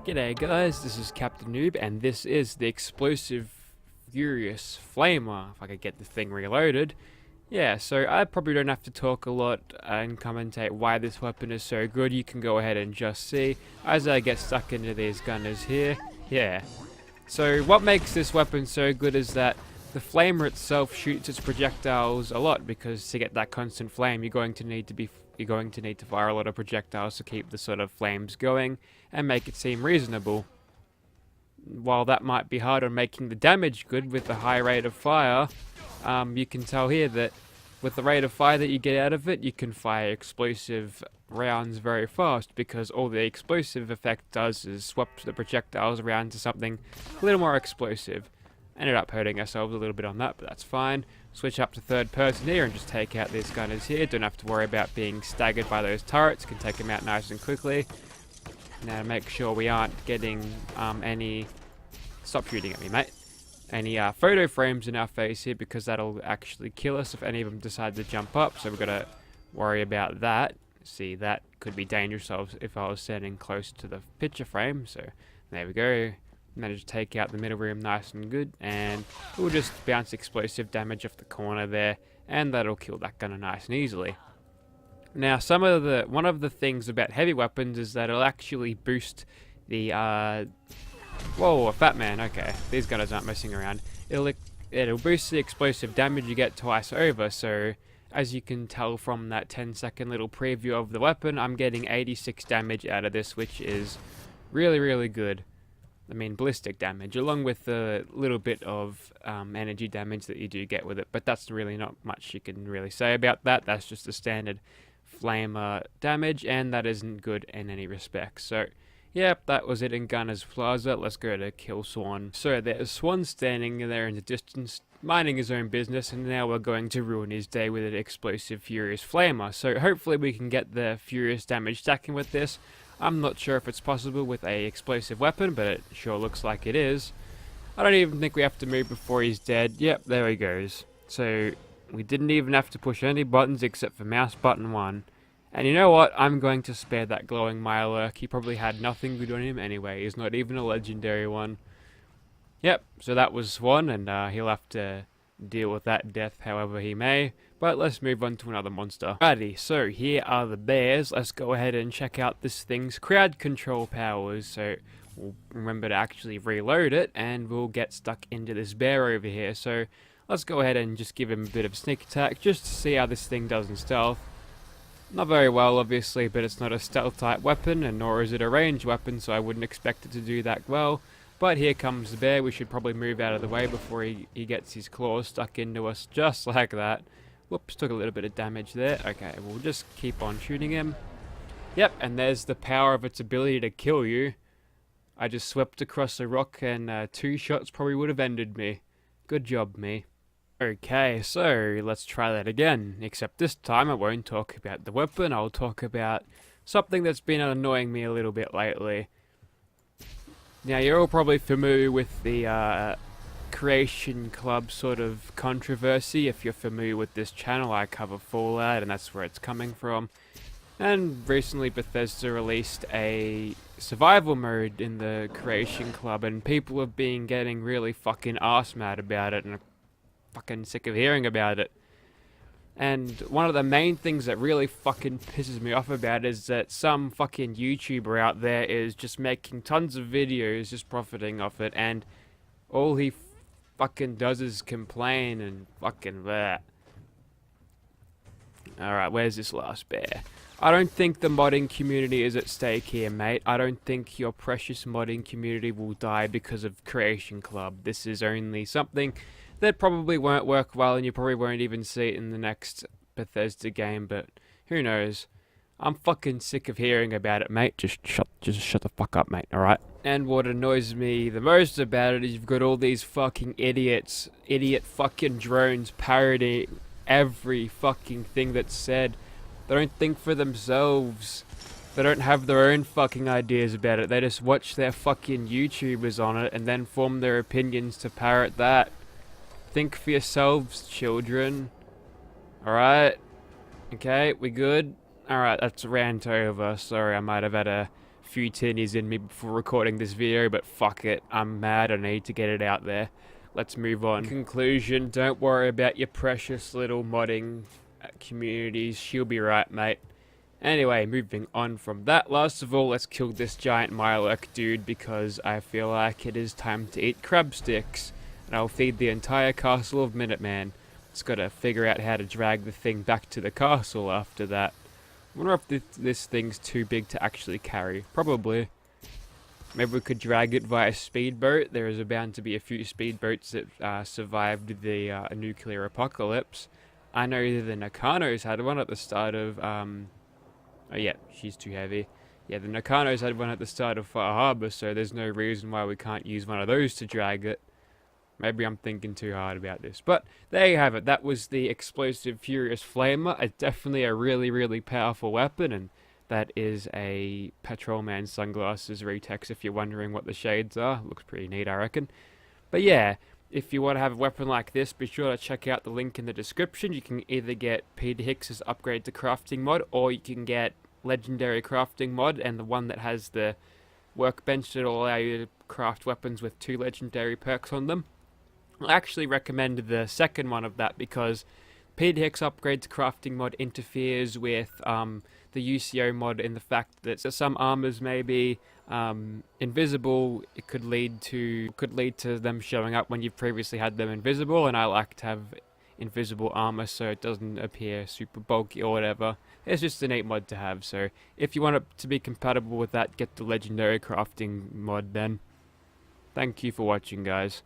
G'day guys, this is Captainoob and this is the explosive furious flamer, if I could get the thing reloaded. Yeah, so I probably don't have to talk a lot and commentate why this weapon is so good. You can go ahead and just see as I get stuck into these gunners here. Yeah. So what makes this weapon so good is that the flamer itself shoots its projectiles a lot, because to get that constant flame you're going to need to fire a lot of projectiles to keep the sort of flames going and make it seem reasonable. While that might be hard on making the damage good with the high rate of fire, you can tell here that with the rate of fire that you get out of it, you can fire explosive rounds very fast, because all the explosive effect does is swap the projectiles around to something a little more explosive. Ended up hurting ourselves a little bit on that, but that's fine. Switch up to third person here and just take out these gunners here. Don't have to worry about being staggered by those turrets. Can take them out nice and quickly. Now make sure we aren't getting any... Stop shooting at me, mate. Any photo frames in our face here, because that'll actually kill us if any of them decide to jump up. So we've got to worry about that. See, that could be dangerous if I was standing close to the picture frame. So there we go. Managed to take out the middle room nice and good, and we'll just bounce explosive damage off the corner there, and that'll kill that gunner nice and easily. Now, one of the things about heavy weapons is that it'll actually boost the whoa, a fat man. Okay, these gunners aren't messing around. It'll boost the explosive damage you get twice over. So as you can tell from that 10-second little preview of the weapon, I'm getting 86 damage out of this, which is really good. I mean, ballistic damage, along with the little bit of energy damage that you do get with it. But that's really not much you can really say about that. That's just the standard flamer damage, and that isn't good in any respect. So, yep, that was it in Gunner's Plaza. Let's go to Kill Swan. So there's Swan standing there in the distance, minding his own business, and now we're going to ruin his day with an explosive furious flamer. So hopefully we can get the furious damage stacking with this. I'm not sure if it's possible with a explosive weapon, but it sure looks like it is. I don't even think we have to move before he's dead. Yep, there he goes. So we didn't even have to push any buttons except for mouse button 1. And you know what? I'm going to spare that glowing Mirelurk. He probably had nothing good on him anyway. He's not even a legendary one. Yep, so that was Swan, and he'll have to deal with that death however he may. But let's move on to another monster. Alrighty, so here are the bears. Let's go ahead and check out this thing's crowd control powers. So we'll remember to actually reload it, and we'll get stuck into this bear over here. So let's go ahead and just give him a bit of sneak attack, just to see how this thing does in stealth. Not very well, obviously, but it's not a stealth type weapon, and nor is it a ranged weapon, so I wouldn't expect it to do that well. But here comes the bear. We should probably move out of the way before he gets his claws stuck into us, just like that. Whoops, took a little bit of damage there. Okay, we'll just keep on shooting him. Yep, and there's the power of its ability to kill you. I just swept across the rock, and 2 shots probably would have ended me. Good job, me. Okay, so let's try that again. Except this time I won't talk about the weapon. I'll talk about something that's been annoying me a little bit lately. Now, you're all probably familiar with the Creation Club sort of controversy. If you're familiar with this channel, I cover Fallout, and that's where it's coming from. And recently Bethesda released a survival mode in the Creation Club, and people have been getting really fucking arse mad about it, and I'm fucking sick of hearing about it. And one of the main things that really fucking pisses me off about it is that some fucking YouTuber out there is just making tons of videos just profiting off it, and all he fucking does is complain and fucking that. Alright, where's this last bear? I don't think the modding community is at stake here, mate. I don't think your precious modding community will die because of Creation Club. This is only something that probably won't work well, and you probably won't even see it in the next Bethesda game, but who knows. I'm fucking sick of hearing about it, mate. Just shut the fuck up, mate, alright? And what annoys me the most about it is you've got all these fucking idiots, idiot fucking drones parodying every fucking thing that's said. They don't think for themselves. They don't have their own fucking ideas about it. They just watch their fucking YouTubers on it and then form their opinions to parrot that. Think for yourselves, children. Alright? Okay, we good? Alright, that's rant over. Sorry, I might have had a few tinnies in me before recording this video, but fuck it, I'm mad, I need to get it out there. Let's move on. In conclusion, don't worry about your precious little modding communities, she'll be right, mate. Anyway, moving on from that, last of all, let's kill this giant Mirelurk dude because I feel like it is time to eat crab sticks. And I'll feed the entire castle of Minuteman. Just gotta figure out how to drag the thing back to the castle after that. I wonder if this thing's too big to actually carry. Probably. Maybe we could drag it via speedboat. There is bound to be a few speedboats that survived the nuclear apocalypse. I know the Nakanos had one at the start of... Oh yeah, she's too heavy. Yeah, the Nakanos had one at the start of Far Harbor, so there's no reason why we can't use one of those to drag it. Maybe I'm thinking too hard about this. But there you have it. That was the Explosive Furious Flamer. It's definitely a really, really powerful weapon, and that is a Patrolman Sunglasses Retex if you're wondering what the shades are. Looks pretty neat, I reckon. But yeah, if you want to have a weapon like this, be sure to check out the link in the description. You can either get Peterhick's Upgrade to Crafting mod, or you can get Legendary Crafting mod, and the one that has the workbench that will allow you to craft weapons with 2 legendary perks on them. I actually recommend the second one of that because Peterhick's Upgrade to Crafting mod interferes with the UCO mod in the fact that some armors may be invisible. It could lead to them showing up when you've previously had them invisible, and I like to have invisible armor so it doesn't appear super bulky or whatever. It's just a neat mod to have, so if you want it to be compatible with that, get the Legendary Crafting mod then. Thank you for watching, guys.